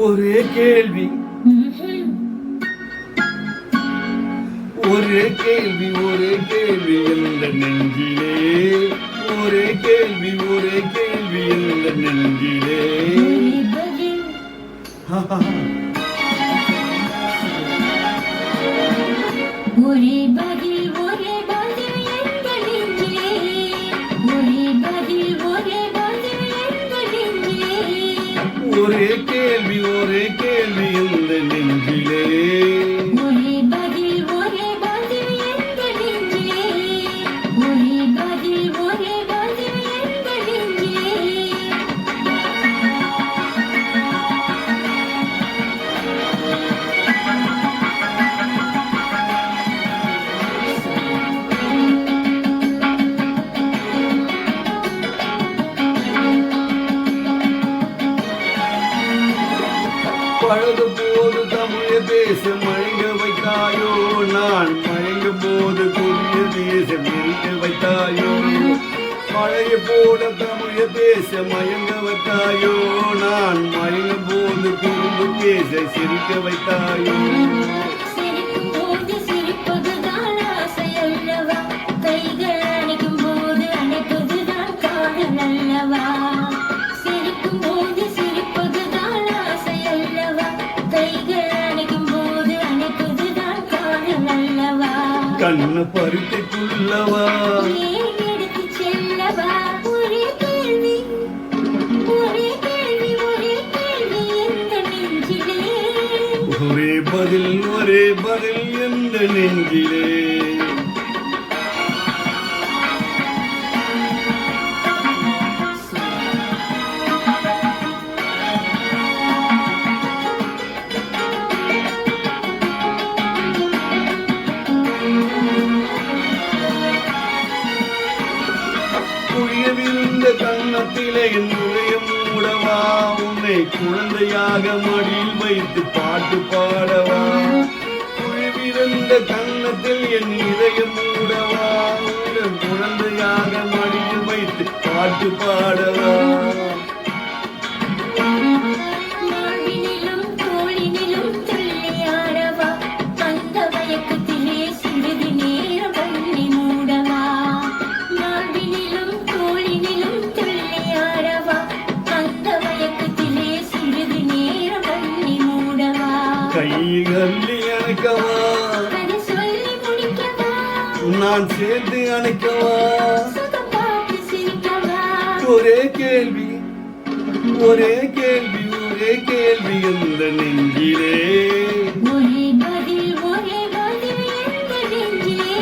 ஒரே கேள்வி ஒரே கேள்வி ஒரே கேள்வி என்ற நெஞ்சிலே ஒரே கேள்வி என்ற நெஞ்சிலே ஒரே பதில் என்ற நெஞ்சிலே ஒரே பதில் என்ற நெஞ்சிலே ஒரே கேள்வி என்ற நெஞ்சிலே ஒரே பதில் என்ற நெஞ்சிலே ஒரே பதில் என்ற நெஞ்சிலே பழகும் போது தமிழ தேசம் மயங்க வைத்தாயோ நான் மயங்கும் போது புதிய தேசம் இருக்க வைத்தாயோ பழைய போல தமிழ தேசம் மயங்க வைத்தாயோ நான் மயங்கும் போது புது தேச சிரிக்க வைத்தாயோ சிரிக்கும் போது சிரிப்பதுதான் ஆசை அல்லவா கைகள் அணைக்கும் போது அணைப்பதுதான் காதல் அல்லவா சிரிக்கும் போது சிரிப்பதுதான் ஆசை அல்லவா கைகள் அணைக்கும் போது அணைப்பதுதான் காதல் அல்லவா கண்ணு பருத்திக்குள்ளவா ஏன் எடுத்து செல்லவா ஒரே கேள்வி எந்த நெஞ்சிலே ஒரே பதில் எந்த நெஞ்சிலே குழியவிருந்த கண்ணத்திலே என் உதயம் மூடவா உன்னை குழந்தையாக மடியில் வைத்து பாட்டு பாடவா குழிவிருந்த கண்ணத்தில் என் இதயம் மூடவா உன்னை குழந்தையாக மடியில் வைத்து பாட்டு பாடவா மார்பினிலும் தோளினிலும் துள்ளியாடவா அந்த மயக்கத்திலே சிறிது நேரம் கண்ணை மூடவா மார்பினிலும் தோளினிலும் துள்ளியாடவா அந்த மயக்கத்திலே சிறிது நேரம் கண்ணை மூடவா கையள்ளி அணைக்கவா கதை சொல்லி முடிக்கவா நான் சேர்ந்து அணைக்கவா சுகம் பார்த்து சிரிக்கவா ஒரே கேள்வி எந்த நெஞ்சிலே ஒரே பதில் என்ற நெஞ்சிலே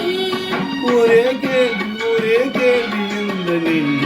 ஒரே கேள்வி எந்த நெஞ்சிலே